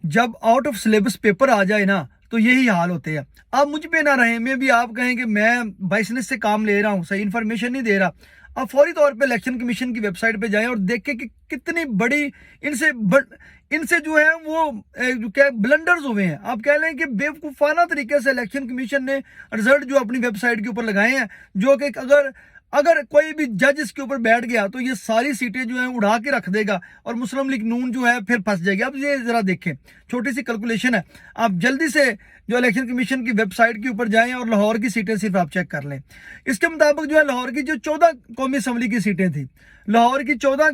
जब out of syllabus paper आ जाए ना तो यही हाल होते हैं। आप मुझ पे ना रहें, मैं भी आप कहें कि मैं बाइसनेस से काम ले रहा हूँ, सही इन्फॉर्मेशन नहीं दे रहा, आप फौरी तौर पे इलेक्शन कमीशन की वेबसाइट पे जाएं और देखें कि कितनी बड़ी इनसे जो है वो जो क्या ब्लंडर्स हुए हैं। आप कह लें कि बेवकूफ़ाना तरीके से इलेक्शन कमीशन ने रिजल्ट जो अपनी वेबसाइट के ऊपर लगाए हैं, जो कि अगर अगर कोई भी जज इसके ऊपर बैठ गया तो ये सारी सीटें जो हैं उड़ा के रख देगा और मुस्लिम लीग नून जो है फिर फंस जाएगी। अब ये जरा देखें, छोटी सी कैलकुलेशन है, आप जल्दी से जो इलेक्शन कमीशन की वेबसाइट के ऊपर जाएं और लाहौर की सीटें सिर्फ आप चेक कर लें। इसके मुताबिक जो है लाहौर की जो 14 कौमी असम्बली की सीटें थी, लाहौर की 14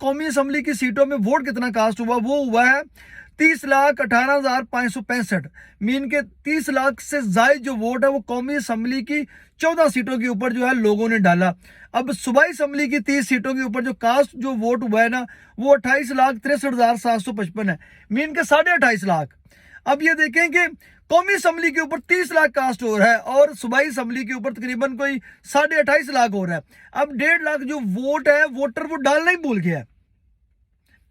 कौमी असम्बली की सीटों में वोट कितना कास्ट हुआ, वो हुआ है 30,18,565। मीन के 30 लाख से जायद जो वोट है वो कौमी असम्बली की 14 सीटों के ऊपर जो है लोगों ने डाला। अब सूबाई असम्बली की 30 सीटों के ऊपर जो कास्ट जो वोट हुआ है ना वो 28,63,755 है, मीन के 28.5 लाख। अब ये देखें कि कौमी असम्बली के ऊपर 30 लाख कास्ट हो रहा है और सूबाई असम्बली के ऊपर तकरीबन कोई 28.5 लाख हो रहा है। अब 1.5 लाख जो वोट है वोटर वो डालना ही भूल गया है।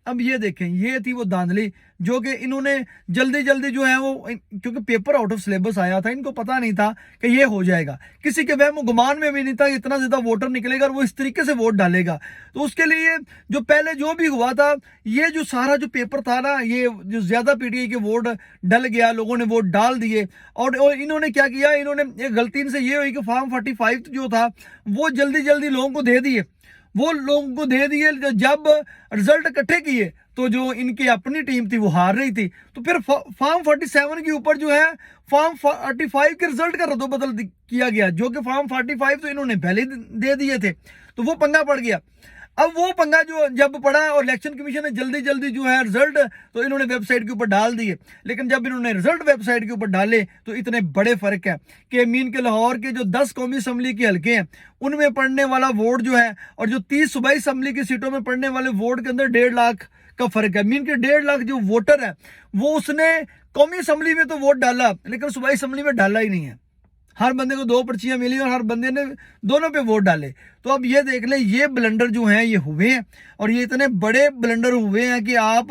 अब ये देखें, ये थी वो धांधली जो कि इन्होंने जल्दी जल्दी जो है वो, क्योंकि पेपर आउट ऑफ सिलेबस आया था, इनको पता नहीं था कि ये हो जाएगा, किसी के वहम गुमान में भी नहीं था इतना ज़्यादा वोटर निकलेगा और वो इस तरीके से वोट डालेगा। तो उसके लिए जो पहले जो भी हुआ था, ये जो सारा जो पेपर था ना, ये जो ज़्यादा पीटीआई के वोट डल गया, लोगों ने वोट डाल दिए और इन्होंने क्या किया, इन्होंने एक गलती से ये हुई कि फॉर्म 45 जो था वो जल्दी जल्दी लोगों को दे दिए, वो लोगों को दे दिए। जब रिजल्ट इकट्ठे किए तो जो इनकी अपनी टीम थी वो हार रही थी, तो फिर फॉर्म 47 के ऊपर जो है फॉर्म 45 के रिजल्ट का रद्दोबदल किया गया, जो कि फॉर्म 45 तो इन्होंने पहले दे दिए थे, तो वो पंगा पड़ गया। अब वो पंगा जो जब पड़ा और इलेक्शन कमीशन ने जल्दी जल्दी जो है रिजल्ट तो इन्होंने वेबसाइट के ऊपर डाल दिए, लेकिन जब इन्होंने रिजल्ट वेबसाइट के ऊपर डाले तो इतने बड़े फर्क है कि मीन के लाहौर के जो 10 कौमी असम्बली के हल्के हैं उनमें पड़ने वाला वोट जो है और जो 30 सूबाई असम्बली की सीटों में पड़ने वाले वोट के अंदर 1.5 लाख का फर्क है। मीन के 1.5 लाख जो वोटर है वो उसने कौमी असम्बली में तो वोट डाला लेकिन सूबाई असम्बली में डाला ही नहीं है। हर बंदे को 2 पर्चियां मिली और हर बंदे ने दोनों पे वोट डाले। तो अब ये देख लें, ये ब्लंडर जो हैं ये हुए हैं और ये इतने बड़े ब्लंडर हुए हैं कि आप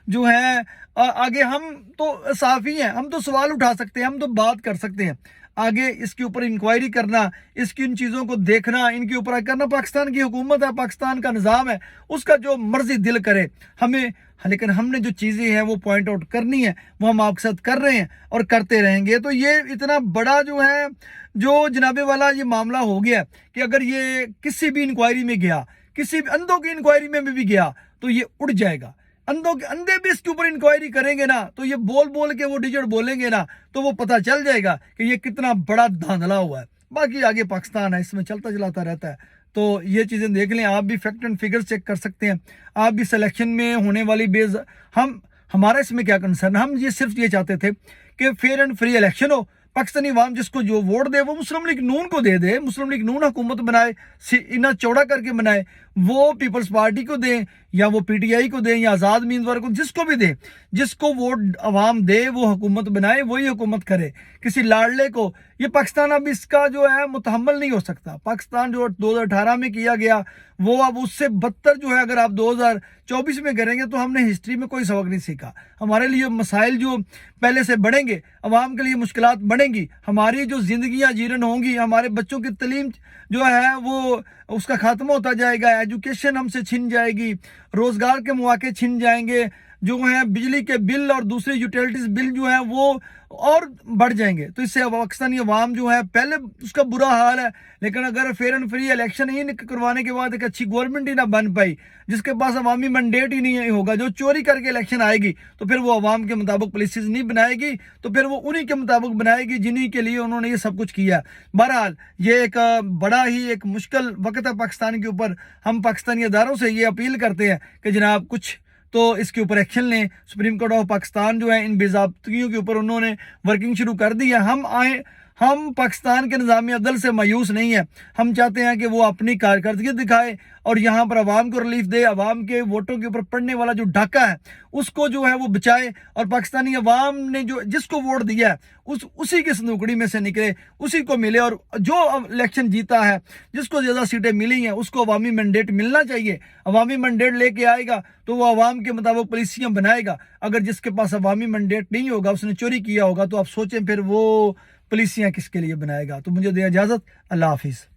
जो है आगे हम तो साफ ही हैं, हम तो सवाल उठा सकते हैं, हम तो बात कर सकते हैं, आगे इसके ऊपर इंक्वायरी करना, इसकी इन चीज़ों को देखना, इनके ऊपर करना। पाकिस्तान की हुकूमत है, पाकिस्तान का निज़ाम है, उसका जो मर्जी दिल करे हमें, लेकिन हमने जो चीज़ें हैं वो पॉइंट आउट करनी है, वो हम आपके साथ कर रहे हैं और करते रहेंगे। तो ये इतना बड़ा जो है जो जनाबे वाला ये मामला हो गया कि अगर ये किसी भी इंक्वायरी में गया, किसी भी अंधों की इंक्वायरी में भी गया तो ये उड़ जाएगा। अंधे भी इसके ऊपर इंक्वायरी करेंगे ना तो ये बोल बोल के वो डिजिट बोलेंगे ना तो वो पता चल जाएगा कि ये कितना बड़ा धांधला हुआ है। बाकी आगे पाकिस्तान है, इसमें चलता चलाता रहता है। तो ये चीज़ें देख लें, आप भी फैक्ट एंड फिगर्स चेक कर सकते हैं, आप भी सिलेक्शन में होने वाली हमारा इसमें क्या कंसर्न, हम ये सिर्फ ये चाहते थे कि फेयर एंड फ्री इलेक्शन हो, पाकिस्तानी अवाम जिसको जो वोट दे वो मुस्लिम लीग नून को दे, मुस्लिम लीग नून हुकूमत बनाए, इना चौड़ा करके बनाए, वो पीपल्स पार्टी को दें या वो पीटीआई को दें या आज़ाद उम्मीदवार को, जिसको भी दें, जिसको वोट अवाम दे वो हुकूमत बनाए, वही हुकूमत करे। किसी लाडले को ये पाकिस्तान अब इसका जो है मुतहम्मल नहीं हो सकता। पाकिस्तान जो 2018 में किया गया वो अब उससे बदतर जो है अगर आप 2024 में करेंगे तो हमने हिस्ट्री में कोई सबक नहीं सीखा। हमारे लिए मसाइल जो पहले से बढ़ेंगे, अवाम के लिए मुश्किलात बढ़ेंगी, हमारी जो जिंदगियां जीर्ण होंगी, हमारे बच्चों की तलीम जो है वो उसका खात्मा होता जाएगा, एजुकेशन हमसे छिन जाएगी, रोजगार के मौके छिन जाएंगे, जो है बिजली के बिल और दूसरे यूटिलिटीज बिल जो है वो और बढ़ जाएंगे। तो इससे पाकिस्तानी अवाम जो है पहले उसका बुरा हाल है, लेकिन अगर फेयर एंड फ्री इलेक्शन ही करवाने के बाद एक अच्छी गवर्नमेंट ही ना बन पाई, जिसके पास अवामी मैंडेट ही नहीं होगा, जो चोरी करके इलेक्शन आएगी तो फिर वो अवाम के मुताबिक पॉलिसीज नहीं बनाएगी, तो फिर वो उन्हीं के मुताबिक बनाएगी जिन्हीं के लिए उन्होंने ये सब कुछ किया। बहरहाल ये एक बड़ा ही एक मुश्किल वक्त है पाकिस्तान के ऊपर। हम पाकिस्तानी अदारों से ये अपील करते हैं कि जनाब कुछ तो इसके ऊपर एक्शन लें। सुप्रीम कोर्ट ऑफ पाकिस्तान जो है इन बेज़ाब्तियों के ऊपर उन्होंने वर्किंग शुरू कर दी है। हम आए, ہم پاکستان کے نظام عدل سے مایوس نہیں ہیں، ہم چاہتے ہیں کہ وہ اپنی کارکردگی دکھائے اور یہاں پر عوام کو ریلیف دے، عوام کے ووٹوں کے اوپر پڑنے والا جو ڈاکہ ہے اس کو جو ہے وہ بچائے، اور پاکستانی عوام نے جس کو ووٹ دیا ہے اسی کی صندوقڑی میں سے نکلے، اسی کو ملے، اور جو الیکشن جیتا ہے، جس کو زیادہ سیٹیں ملی ہیں اس کو عوامی مینڈیٹ ملنا چاہیے۔ عوامی مینڈیٹ لے کے آئے گا تو وہ عوام کے مطابق پالیسیاں بنائے گا۔ اگر جس کے پاس عوامی مینڈیٹ نہیں ہوگا، اس نے چوری کیا ہوگا، تو آپ سوچیں پھر وہ پالیسیاں کس کے لیے بنائے گا۔ تو مجھے دیں اجازت، اللہ حافظ۔